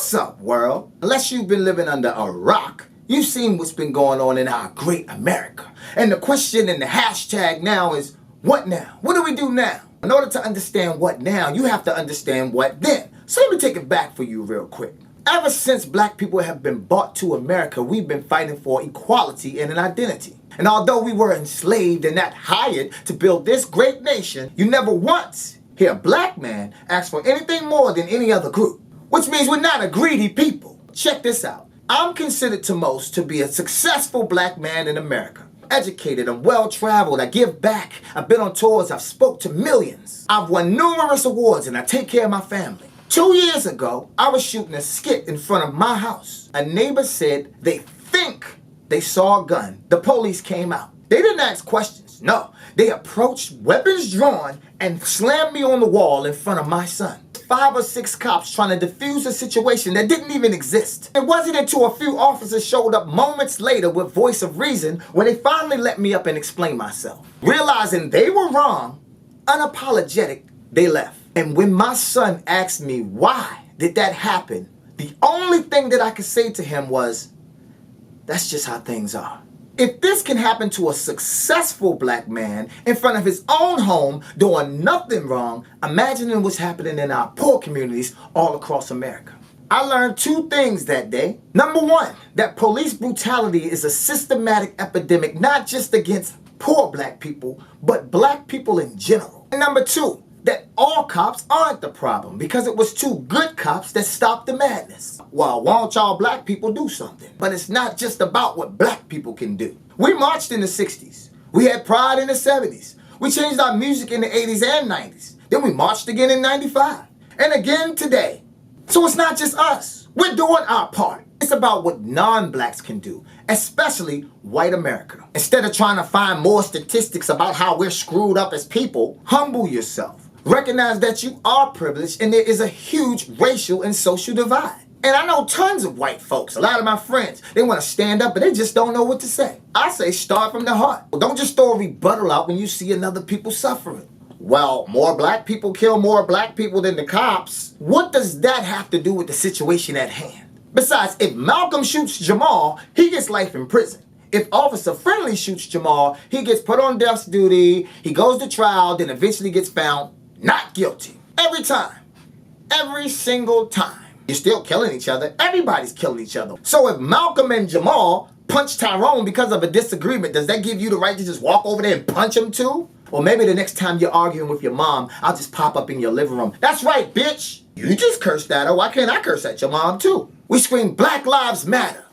What's up, world? Unless you've been living under a rock, you've seen what's been going on in our great America. And the question in the hashtag now is, what now? What do we do now? In order to understand what now, you have to understand what then. So let me take it back for you real quick. Ever since black people have been brought to America, we've been fighting for equality and an identity. And although we were enslaved and not hired to build this great nation, you never once hear a black man ask for anything more than any other group. Which means we're not a greedy people. Check this out. I'm considered to most to be a successful black man in America. Educated, I'm well-traveled, I give back, I've been on tours, I've spoke to millions. I've won numerous awards and I take care of my family. 2 years ago, I was shooting a skit in front of my house. A neighbor said they think they saw a gun. The police came out. They didn't ask questions. No, they approached, weapons drawn, and slammed me on the wall in front of my son. 5 or 6 cops trying to defuse a situation that didn't even exist. It wasn't until a few officers showed up moments later with voice of reason when they finally let me up and explain myself. Realizing they were wrong, unapologetic, they left. And when my son asked me why did that happen, the only thing that I could say to him was, that's just how things are. If this can happen to a successful black man in front of his own home doing nothing wrong, imagining what's happening in our poor communities all across America. I learned 2 things that day. Number 1, that police brutality is a systematic epidemic, not just against poor black people, but black people in general. And number 2, that all cops aren't the problem because it was 2 good cops that stopped the madness. Well, why don't y'all black people do something? But it's not just about what black people can do. We marched in the 60s. We had pride in the 70s. We changed our music in the 80s and 90s. Then we marched again in 95. And again today. So it's not just us. We're doing our part. It's about what non-blacks can do, especially white America. Instead of trying to find more statistics about how we're screwed up as people, humble yourself. Recognize that you are privileged and there is a huge racial and social divide. And I know tons of white folks, a lot of my friends, they want to stand up but they just don't know what to say. I say start from the heart. Well, don't just throw a rebuttal out when you see another people suffering. Well, more black people kill more black people than the cops. What does that have to do with the situation at hand? Besides, if Malcolm shoots Jamal, he gets life in prison. If Officer Friendly shoots Jamal, he gets put on death duty, he goes to trial, then eventually gets found not guilty. Every time. Every single time. You're still killing each other. Everybody's killing each other. So if Malcolm and Jamal punch Tyrone because of a disagreement, does that give you the right to just walk over there and punch him too? Or maybe the next time you're arguing with your mom, I'll just pop up in your living room. That's right, bitch. You just cursed at her. Why can't I curse at your mom too? We scream Black Lives Matter.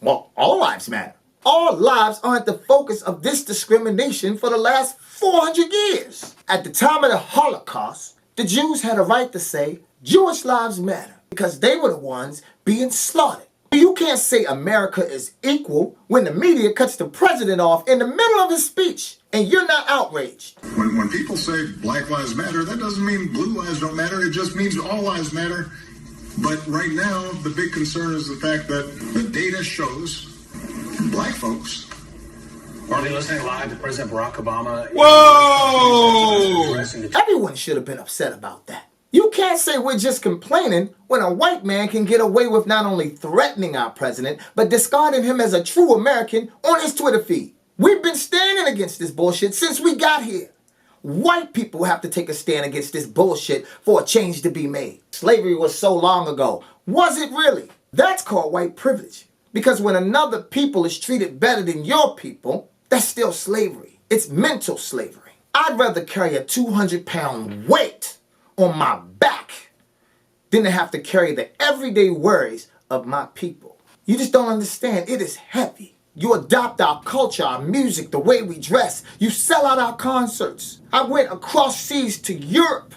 Well, all lives matter. All lives aren't the focus of this discrimination for the last 400 years. At the time of the Holocaust, the Jews had a right to say Jewish lives matter because they were the ones being slaughtered. You can't say America is equal when the media cuts the president off in the middle of his speech and you're not outraged. When people say Black Lives Matter, that doesn't mean blue lives don't matter. It just means all lives matter. But right now, the big concern is the fact that the data shows black folks are they listening live to President Barack Obama? Whoa! Everyone should have been upset about that. You can't say we're just complaining when a white man can get away with not only threatening our president, but discarding him as a true American on his Twitter feed. We've been standing against this bullshit since we got here. White people have to take a stand against this bullshit for a change to be made. Slavery was so long ago. Was it really? That's called white privilege. Because when another people is treated better than your people, that's still slavery. It's mental slavery. I'd rather carry a 200-pound weight on my back than to have to carry the everyday worries of my people. You just don't understand. It is heavy. You adopt our culture, our music, the way we dress. You sell out our concerts. I went across seas to Europe.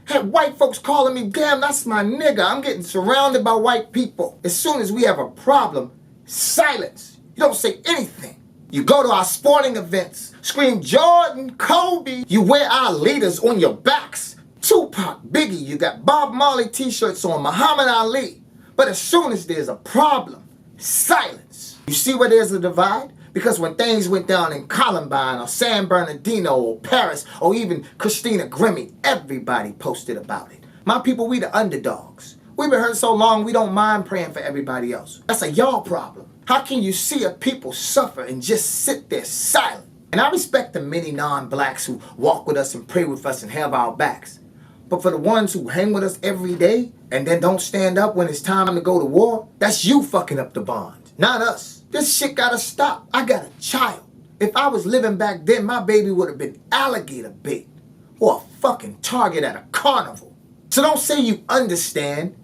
Had white folks calling me, damn, that's my nigga. I'm getting surrounded by white people. As soon as we have a problem, silence. You don't say anything. You go to our sporting events, scream Jordan, Kobe. You wear our leaders on your backs. Tupac, Biggie, you got Bob Marley t-shirts on, Muhammad Ali. But as soon as there's a problem, silence. You see where there's a divide? Because when things went down in Columbine or San Bernardino or Paris or even Christina Grimmie, everybody posted about it. My people, we the underdogs. We've been hurt so long we don't mind praying for everybody else. That's a y'all problem. How can you see a people suffer and just sit there silent? And I respect the many non-blacks who walk with us and pray with us and have our backs. But for the ones who hang with us every day and then don't stand up when it's time to go to war, that's you fucking up the bond, not us. This shit gotta stop. I got a child. If I was living back then, my baby would have been alligator bait or a fucking target at a carnival. So don't say you understand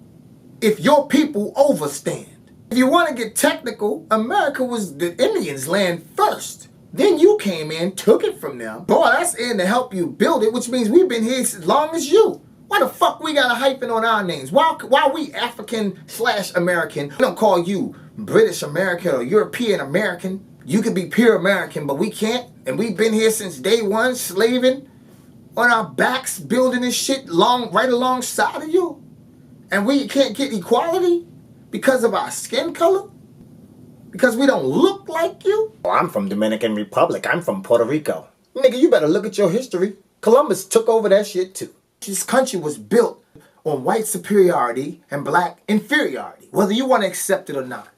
if your people overstand. If you want to get technical, America was the Indians' land first. Then you came in, took it from them, brought us in to help you build it, which means we've been here as long as you. Why the fuck we got a hyphen on our names? Why we African/American? We don't call you British American or European American. You could be pure American, but we can't. And we've been here since day one, slaving on our backs, building this shit right alongside of you. And we can't get equality because of our skin color? Because we don't look like you? Oh, I'm from Dominican Republic. I'm from Puerto Rico. Nigga, you better look at your history. Columbus took over that shit too. This country was built on white superiority and black inferiority, whether you want to accept it or not.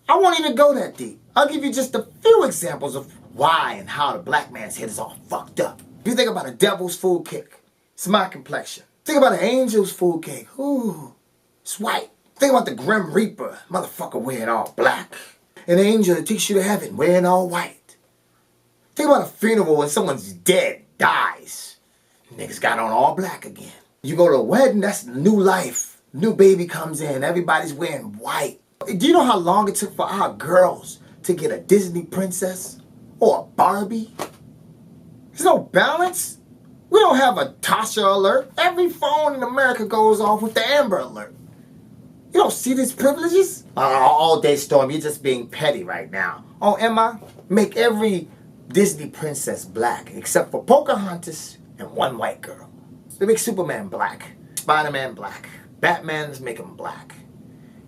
I won't even go that deep. I'll give you just a few examples of why and how the black man's head is all fucked up. If you think about a devil's food cake, it's my complexion. Think about an angel's food cake, ooh, it's white. Think about the Grim Reaper, motherfucker wearing all black. An angel that takes you to heaven wearing all white. Think about a funeral when someone's dead, dies. Niggas got on all black again. You go to a wedding, that's new life. New baby comes in, everybody's wearing white. Do you know how long it took for our girls to get a Disney princess or a Barbie? There's no balance. We don't have a Tasha alert. Every phone in America goes off with the Amber alert. You don't see these privileges? All day, Storm, you're just being petty right now. Oh, am I? Make every Disney princess black except for Pocahontas and one white girl. They make Superman black, Spider-Man black, Batman, let's make him black.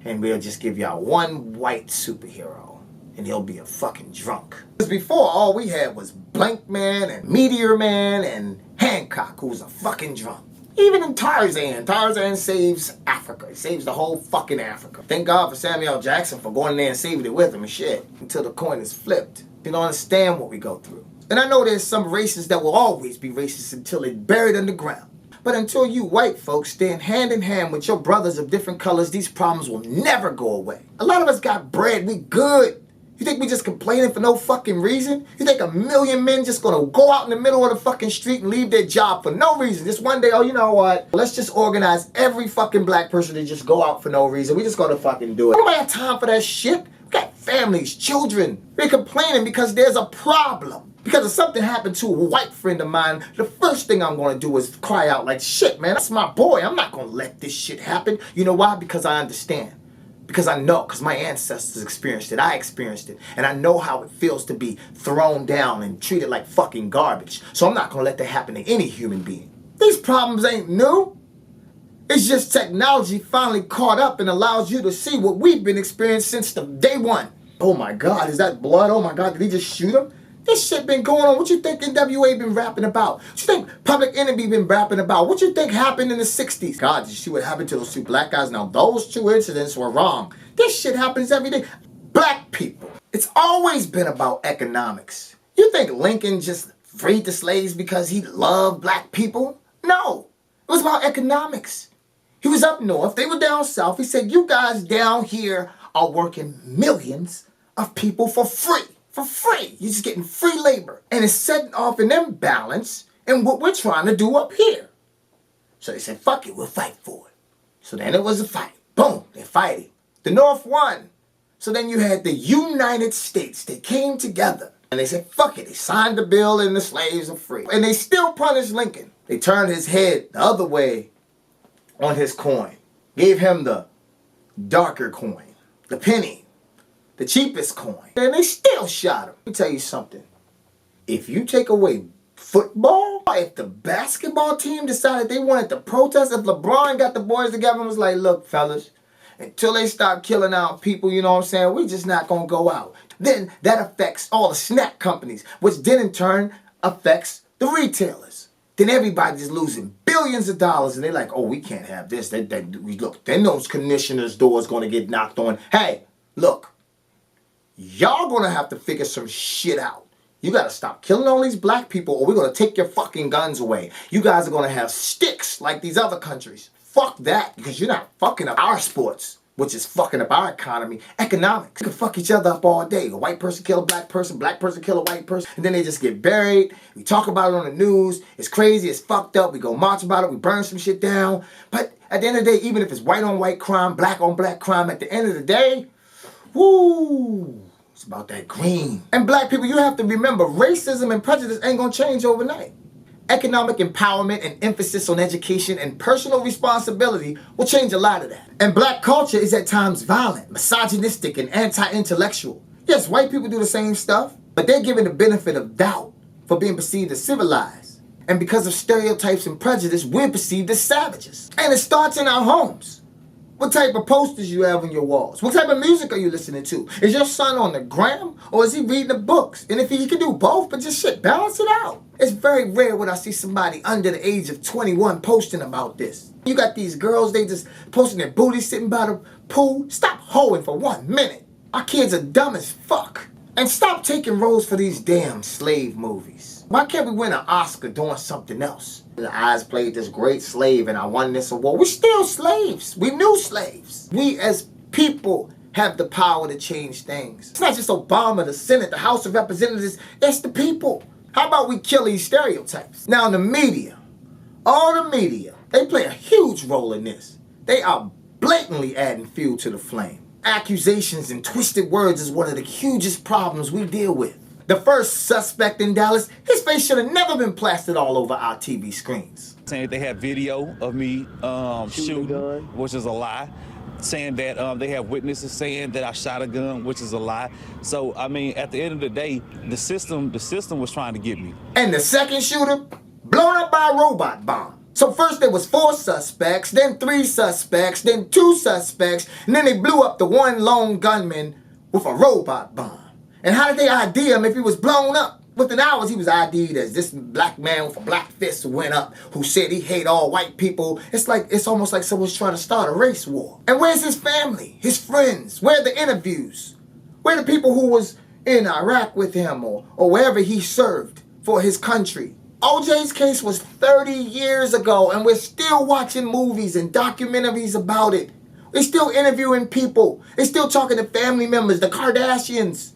And we'll just give y'all one white superhero and he'll be a fucking drunk. Because before, all we had was Blank Man and Meteor Man and Hancock, who was a fucking drunk. Even in Tarzan saves Africa. He saves the whole fucking Africa. Thank God for Samuel L. Jackson for going in there and saving it with him and shit. Until the coin is flipped. You don't understand what we go through. And I know there's some races that will always be racist until they're buried underground. But until you white folks stand hand in hand with your brothers of different colors, these problems will never go away. A lot of us got bread. We good. You think we just complaining for no fucking reason? You think a million men just gonna go out in the middle of the fucking street and leave their job for no reason? Just one day, oh, you know what? Let's just organize every fucking black person to just go out for no reason. We just gonna fucking do it. Nobody have time for that shit. We got families, children. We're complaining because there's a problem. Because if something happened to a white friend of mine, the first thing I'm gonna do is cry out like, shit, man, that's my boy. I'm not gonna let this shit happen. You know why? Because I understand. Because I know, because my ancestors experienced it, I experienced it, and I know how it feels to be thrown down and treated like fucking garbage. So I'm not going to let that happen to any human being. These problems ain't new. It's just technology finally caught up and allows you to see what we've been experiencing since the day one. Oh my God, is that blood? Oh my God, did he just shoot him? This shit been going on. What you think NWA been rapping about? What you think Public Enemy been rapping about? What you think happened in the 60s? God, did you see what happened to those two black guys? Now, those two incidents were wrong. This shit happens every day. Black people. It's always been about economics. You think Lincoln just freed the slaves because he loved black people? No. It was about economics. He was up north. They were down south. He said, you guys down here are working millions of people for free. For free. You're just getting free labor. And it's setting off an imbalance in what we're trying to do up here. So they said, fuck it, we'll fight for it. So then it was a fight. Boom, they're fighting. The North won. So then you had the United States. They came together. And they said, fuck it. They signed the bill and the slaves are free. And they still punished Lincoln. They turned his head the other way on his coin. Gave him the darker coin. The penny. The cheapest coin. And they still shot him. Let me tell you something. If you take away football, if the basketball team decided they wanted to protest, if LeBron got the boys together and was like, look, fellas, until they stop killing out people, you know what I'm saying, we just not going to go out. Then that affects all the snack companies, which then in turn affects the retailers. then everybody's losing billions of dollars, and they're like, oh, we can't have this. Look, then those commissioners' doors going to get knocked on. Hey, look, y'all going to have to figure some shit out. You got to stop killing all these black people, or we're going to take your fucking guns away. You guys are going to have sticks like these other countries. Fuck that, because you're not fucking up our sports, which is fucking up our economy. Economics. You can fuck each other up all day. A white person kill a black person kill a white person, and then they just get buried. We talk about it on the news. It's crazy. It's fucked up. We go march about it. We burn some shit down. But at the end of the day, even if it's white on white crime, black on black crime, at the end of the day, woo, it's about that green. And black people, you have to remember, racism and prejudice ain't gonna change overnight. Economic empowerment and emphasis on education and personal responsibility will change a lot of that. And black culture is at times violent, misogynistic, and anti-intellectual. Yes, white people do the same stuff, but they're given the benefit of doubt for being perceived as civilized. And because of stereotypes and prejudice, we're perceived as savages. And it starts in our homes. What type of posters you have on your walls? What type of music are you listening to? Is your son on the gram, or is he reading the books? And if he can do both, but just shit, balance it out. It's very rare when I see somebody under the age of 21 posting about this. You got these girls, they just posting their booty sitting by the pool. Stop hoeing for 1 minute. Our kids are dumb as fuck. And stop taking roles for these damn slave movies. Why can't we win an Oscar doing something else? I played this great slave and I won this award. We're still slaves. We new slaves. We as people have the power to change things. It's not just Obama, the Senate, the House of Representatives. It's the people. How about we kill these stereotypes? Now the media, all the media, they play a huge role in this. They are blatantly adding fuel to the flame. Accusations and twisted words is one of the hugest problems we deal with. The first suspect in Dallas, his face should have never been plastered all over our TV screens. Saying they have video of me shooting, which is a lie. Saying that they have witnesses saying that I shot a gun, which is a lie. So, I mean, at the end of the day, the system was trying to get me. And the second shooter, blown up by a robot bomb. So first there was 4 suspects, then 3 suspects, then 2 suspects, and then they blew up the one lone gunman with a robot bomb. And how did they ID him if he was blown up? Within hours, he was ID'd as this black man with a black fist who went up, who said he hate all white people. It's almost like someone's trying to start a race war. And where's his family, his friends? Where are the interviews? Where are the people who was in Iraq with him or wherever he served for his country? OJ's case was 30 years ago, and we're still watching movies and documentaries about it. We're still interviewing people. They're still talking to family members, the Kardashians.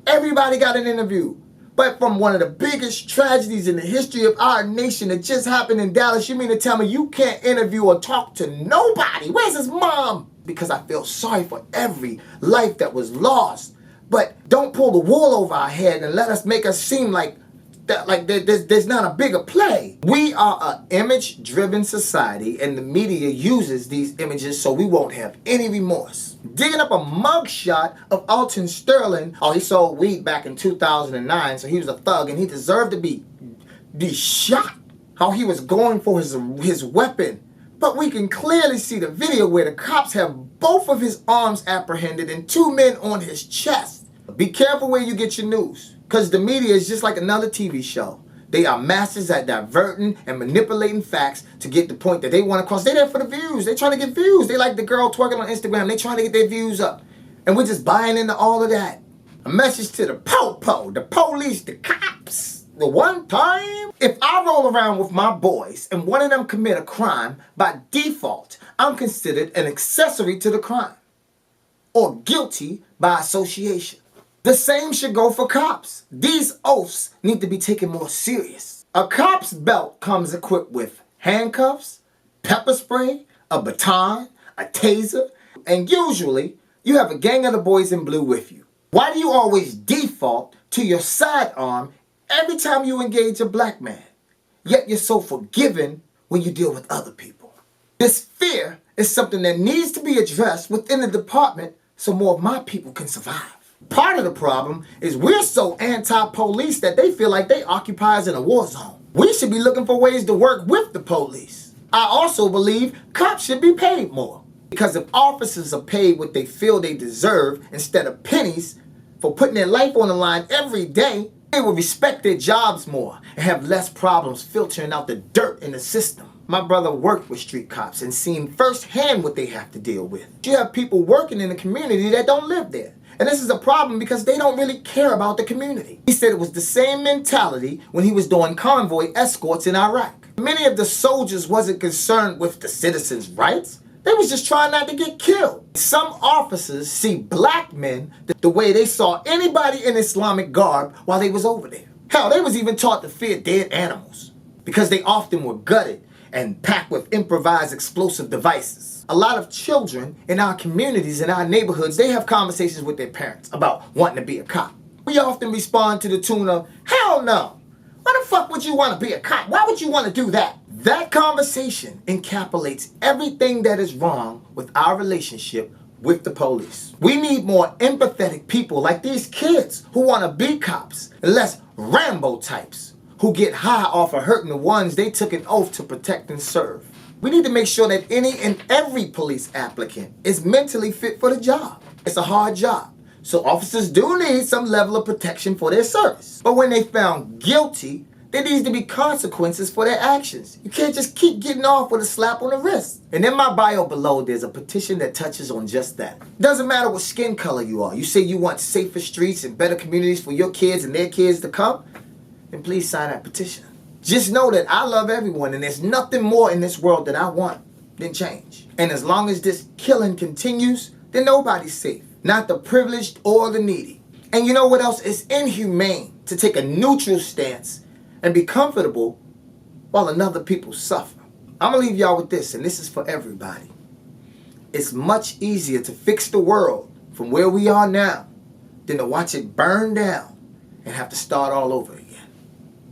Everybody got an interview. But from one of the biggest tragedies in the history of our nation that just happened in Dallas, you mean to tell me you can't interview or talk to nobody? Where's his mom? Because I feel sorry for every life that was lost. But don't pull the wool over our head and let us make us seem like there's not a bigger play. We are an image-driven society, and the media uses these images so we won't have any remorse. Digging up a mugshot of Alton Sterling. Oh, he sold weed back in 2009, so he was a thug, and he deserved to be shot. How he was going for his weapon. But we can clearly see the video where the cops have both of his arms apprehended and 2 men on his chest. Be careful where you get your news. Because the media is just like another TV show. They are masters at diverting and manipulating facts to get the point that they want across. They're there for the views. They're trying to get views. They like the girl twerking on Instagram. They're trying to get their views up. And we're just buying into all of that. A message to the po-po, the police, the cops. The one time, if I roll around with my boys and one of them commit a crime, by default, I'm considered an accessory to the crime. Or guilty by association. The same should go for cops. These oaths need to be taken more serious. A cop's belt comes equipped with handcuffs, pepper spray, a baton, a taser, and usually you have a gang of the boys in blue with you. Why do you always default to your sidearm every time you engage a black man? Yet you're so forgiving when you deal with other people. This fear is something that needs to be addressed within the department so more of my people can survive. Part of the problem is we're so anti-police that they feel like they occupy us in a war zone. We should be looking for ways to work with the police. I also believe cops should be paid more. Because if officers are paid what they feel they deserve instead of pennies for putting their life on the line every day, They would respect their jobs more and have less problems filtering out the dirt in the system. My brother worked with street cops and seen firsthand what they have to deal with. You have people working in the community that don't live there. And this is a problem because they don't really care about the community. He said it was the same mentality when he was doing convoy escorts in Iraq. Many of the soldiers wasn't concerned with the citizens' rights. They was just trying not to get killed. Some officers see black men the way they saw anybody in Islamic garb while they was over there. Hell, they was even taught to fear dead animals because they often were gutted and packed with improvised explosive devices. A lot of children in our communities, in our neighborhoods, they have conversations with their parents about wanting to be a cop. We often respond to the tune of, hell no. Why the fuck would you want to be a cop? Why would you want to do that? That conversation encapsulates everything that is wrong with our relationship with the police. We need more empathetic people like these kids who want to be cops, and less Rambo types who get high off of hurting the ones they took an oath to protect and serve. We need to make sure that any and every police applicant is mentally fit for the job. It's a hard job, so officers do need some level of protection for their service. But when they found guilty, there needs to be consequences for their actions. You can't just keep getting off with a slap on the wrist. And in my bio below, there's a petition that touches on just that. Doesn't matter what skin color you are. You say you want safer streets and better communities for your kids and their kids to come, then please sign that petition. Just know that I love everyone and there's nothing more in this world that I want than change. And as long as this killing continues, then nobody's safe. Not the privileged or the needy. And you know what else? It's inhumane to take a neutral stance and be comfortable while another people suffer. I'm gonna leave y'all with this, and this is for everybody. It's much easier to fix the world from where we are now than to watch it burn down and have to start all over again.